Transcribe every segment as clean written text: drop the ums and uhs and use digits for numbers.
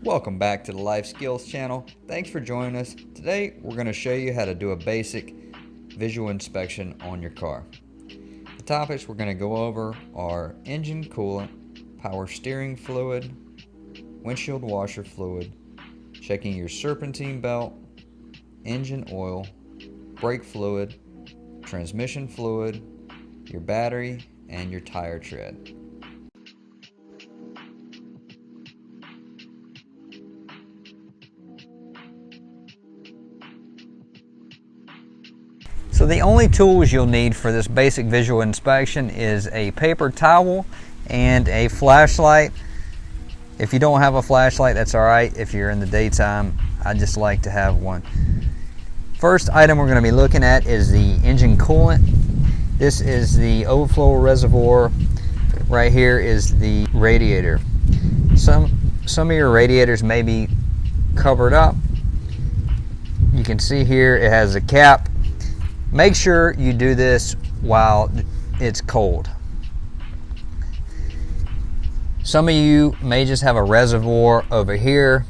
Welcome back to the Life Skills channel. Thanks for joining us. Today we're going to show you how to do a basic visual inspection on your car. The topics we're going to go over are engine coolant, power steering fluid, windshield washer fluid, checking your serpentine belt, engine oil, brake fluid, transmission fluid, your battery, and your tire tread. So the only tools you'll need for this basic visual inspection is a paper towel and a flashlight. If you don't have a flashlight, that's alright. If you're in the daytime, I just like to have one. First item we're going to be looking at is the engine coolant. This is the overflow reservoir. Right here is the radiator. Some of your radiators may be covered up. You can see here it has a cap. Make sure you do this while it's cold. Some of you may just have a reservoir over here.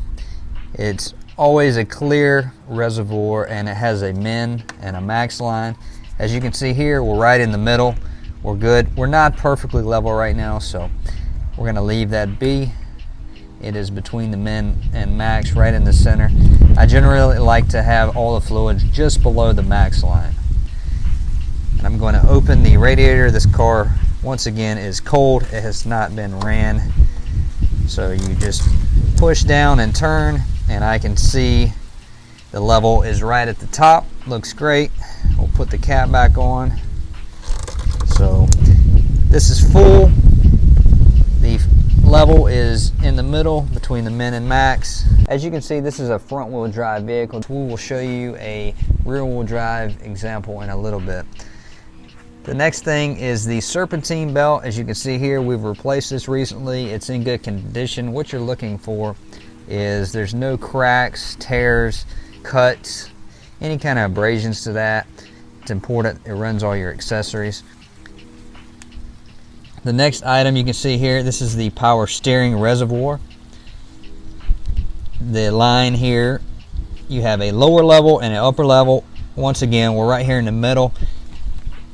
It's always a clear reservoir and it has a min and a max line. As you can see here, we're right in the middle. We're good. We're not perfectly level right now, so we're going to leave that be. It is between the min and max, right in the center. I generally like to have all the fluids just below the max line. And I'm going to open the radiator. This car, once again, is cold. It has not been ran. So you just push down and turn, and I can see the level is right at the top. Looks great. We'll put the cap back on. So this is full. The level is in the middle between the min and max. As you can see, this is a front wheel drive vehicle. We will show you a rear wheel drive example in a little bit. The next thing is the serpentine belt. As you can see here, we've replaced this recently. It's in good condition. What you're looking for is there's no cracks, tears, cuts, any kind of abrasions to that. It's important. It runs all your accessories. The next item you can see here, this is the power steering reservoir. The line here, you have a lower level and an upper level. Once again, we're right here in the middle.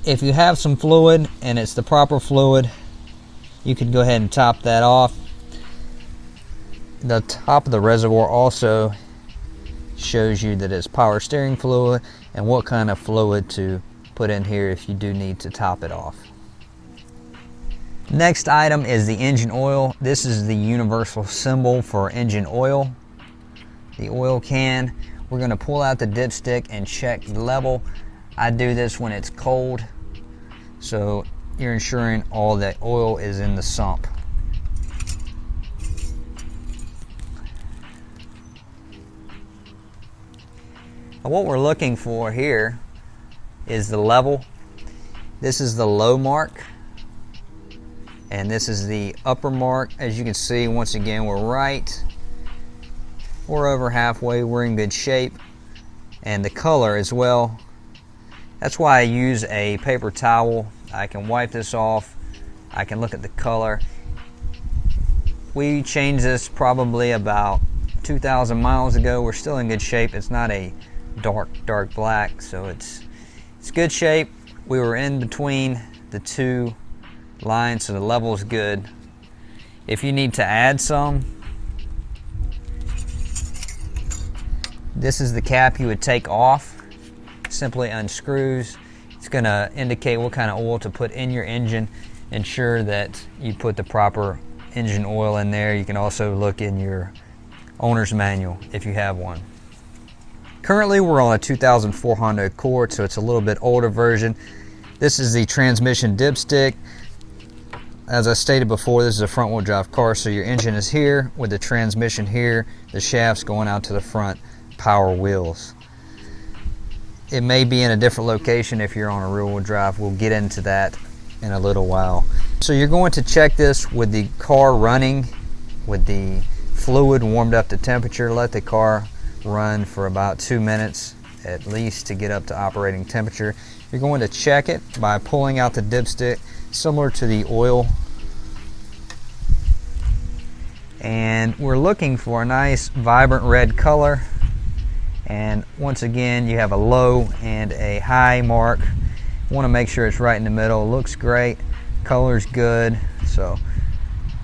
If you have some fluid and it's the proper fluid, you can go ahead and top that off. The top of the reservoir also shows you that it's power steering fluid and what kind of fluid to put in here if you do need to top it off. Next item is the engine oil. This is the universal symbol for engine oil. The oil can. We're going to pull out the dipstick and check the level. I do this when it's cold, so you're ensuring all the oil is in the sump. And what we're looking for here is the level. This is the low mark, and this is the upper mark. As you can see, once again, we're over halfway. We're in good shape, and the color as well. That's why I use a paper towel. I can wipe this off. I can look at the color. We changed this probably about 2,000 miles ago. We're still in good shape. It's not a dark black, so it's good shape. We were in between the two lines, so the level is good. If you need to add some, this is the cap you would take off. Simply unscrews. It's going to indicate what kind of oil to put in your engine. Ensure that you put the proper engine oil in there. You can also look in your owner's manual if you have one. Currently we're on a 2004 Honda Accord, so it's a little bit older version. This is the transmission dipstick. As I stated before, this is a front wheel drive car, so your engine is here with the transmission here, the shafts going out to the front power wheels. It may be in a different location if you're on a rear wheel drive. We'll get into that in a little while. So you're going to check this with the car running, with the fluid warmed up to temperature. Let the car run for about 2 minutes at least to get up to operating temperature. You're going to check it by pulling out the dipstick, similar to the oil, and we're looking for a nice vibrant red color. And once again, you have a low and a high mark. Want to make sure it's right in the middle. Looks great, color's good. So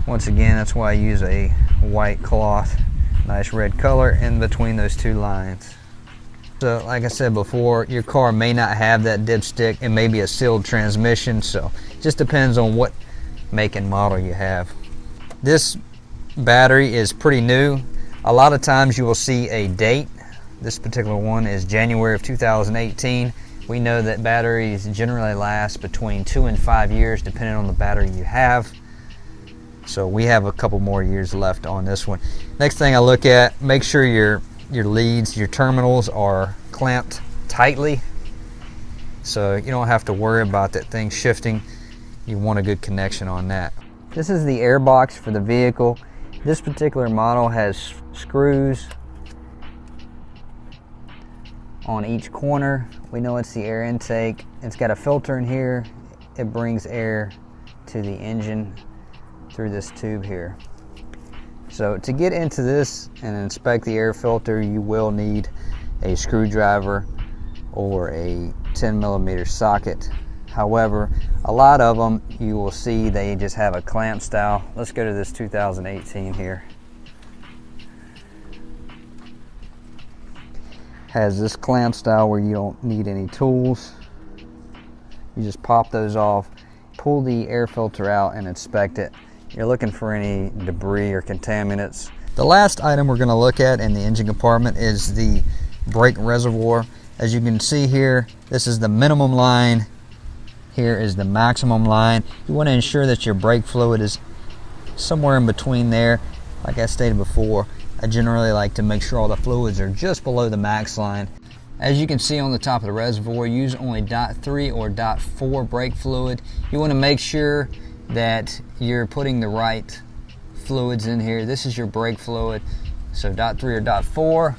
once again, that's why I use a white cloth. Nice red color in between those two lines. So like I said before, your car may not have that dipstick. It may be a sealed transmission, so it just depends on what make and model you have. This battery is pretty new. A lot of times you will see a date. This particular one is January of 2018. We know that batteries generally last between 2 and 5 years depending on the battery you have. So we have a couple more years left on this one. Next thing I look at, make sure your leads, your terminals are clamped tightly so you don't have to worry about that thing shifting. You want a good connection on that. This is the air box for the vehicle. This particular model has screws on each corner. We know it's the air intake. It's got a filter in here. It brings air to the engine through this tube here. So to get into this and inspect the air filter, you will need a screwdriver or a 10mm socket. However, a lot of them you will see they just have a clamp style. Let's go to this 2018 here. Has this clamp style where you don't need any tools. You just pop those off, pull the air filter out and inspect it. You're looking for any debris or contaminants. The last item we're going to look at in the engine compartment is the brake reservoir. As you can see here, this is the minimum line. Here is the maximum line. You want to ensure that your brake fluid is somewhere in between there. Like I stated before, I generally like to make sure all the fluids are just below the max line. As you can see on the top of the reservoir, use only .3 or .4 brake fluid. You want to make sure that you're putting the right fluids in here. This is your brake fluid, so .3 or .4.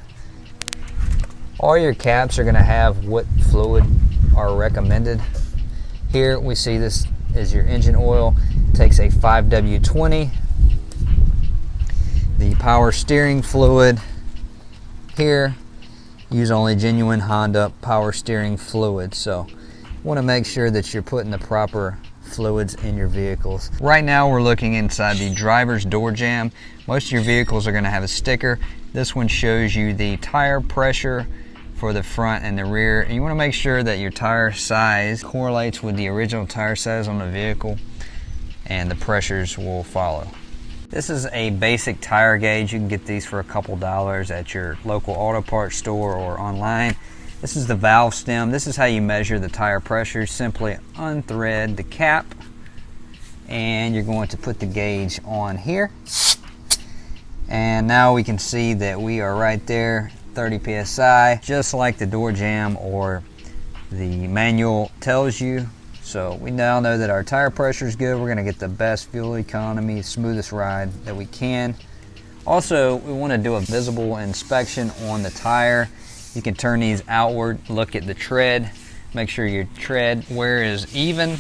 All your caps are going to have what fluid are recommended. Here we see this is your engine oil. It takes a 5W20. The power steering fluid here, use only genuine Honda power steering fluid. So you want to make sure that you're putting the proper fluids in your vehicles. Right now we're looking inside the driver's door jamb. Most of your vehicles are going to have a sticker. This one shows you the tire pressure for the front and the rear. And you want to make sure that your tire size correlates with the original tire size on the vehicle, and the pressures will follow. This is a basic tire gauge. You can get these for a couple dollars at your local auto parts store or online. This is the valve stem. This is how you measure the tire pressure. Simply unthread the cap and you're going to put the gauge on here. And now we can see that we are right there, 30 psi, just like the door jamb or the manual tells you. So we now know that our tire pressure is good. We're going to get the best fuel economy, smoothest ride that we can. Also, we want to do a visible inspection on the tire. You can turn these outward, look at the tread, make sure your tread wear is even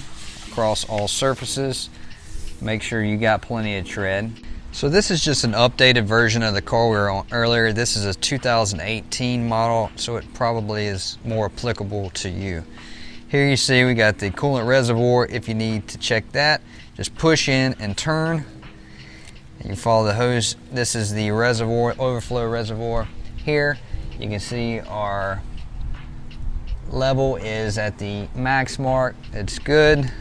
across all surfaces. Make sure you got plenty of tread. So this is just an updated version of the car we were on earlier. This is a 2018 model, so it probably is more applicable to you. Here you see we got the coolant reservoir. If you need to check that, just push in and turn. And you follow the hose. This is the reservoir, overflow reservoir. Here you can see our level is at the max mark. It's good.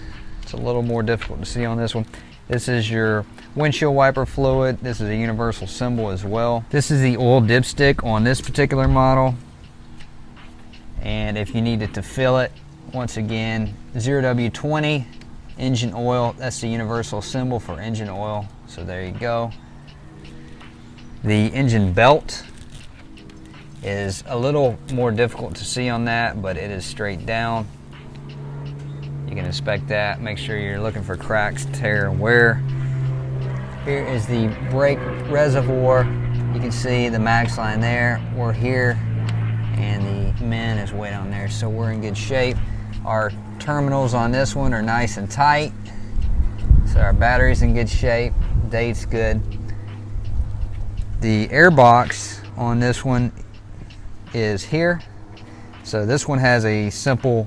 It's a little more difficult to see on this one. This is your windshield wiper fluid. This is a universal symbol as well. This is the oil dipstick on this particular model. And if you needed to fill it, once again, 0W20 engine oil. That's the universal symbol for engine oil. So there you go. The engine belt is a little more difficult to see on that, but it is straight down. You can inspect that. Make sure you're looking for cracks, tear, and wear. Here is the brake reservoir. You can see the max line there. We're here, and the min is way down there, so we're in good shape. Our terminals on this one are nice and tight, so our battery's in good shape. Date's good. The air box on this one is here. So this one has a simple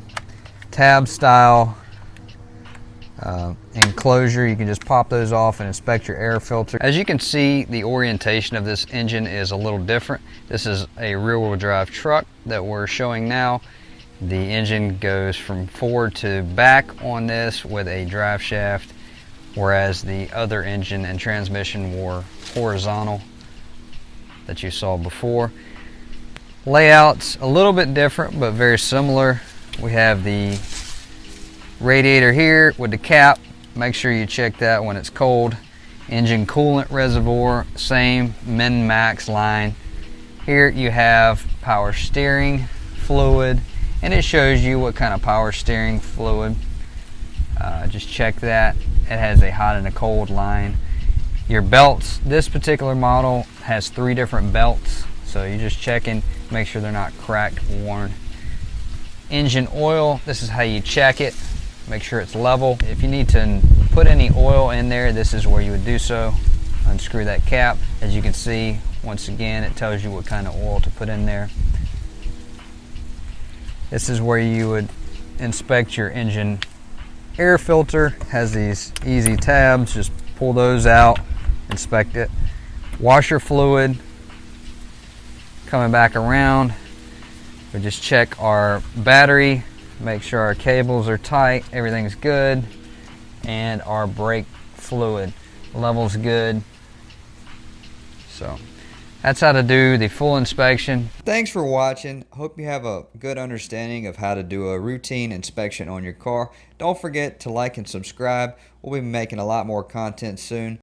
tab style enclosure. You can just pop those off and inspect your air filter. As you can see, the orientation of this engine is a little different. This is a rear-wheel drive truck that we're showing now. The engine goes from forward to back on this with a drive shaft, whereas the other engine and transmission were horizontal that you saw before. Layout's a little bit different, but very similar. We have the radiator here with the cap. Make sure you check that when it's cold. Engine coolant reservoir, same min-max line. Here you have power steering fluid, and it shows you what kind of power steering fluid. Just check that. It has a hot and a cold line. Your belts, this particular model has 3 different belts, so you're just checking, make sure they're not cracked, worn. Engine oil, this is how you check it. Make sure it's level. If you need to put any oil in there, this is where you would do so. Unscrew that cap. As you can see, once again, it tells you what kind of oil to put in there. This is where you would inspect your engine air filter. Has these easy tabs. Just pull those out, inspect it. Washer fluid. Coming back around, we just check our battery. Make sure our cables are tight, everything's good, and our brake fluid level's good. So that's how to do the full inspection. Thanks for watching. Hope you have a good understanding of how to do a routine inspection on your car. Don't forget to like and subscribe. We'll be making a lot more content soon.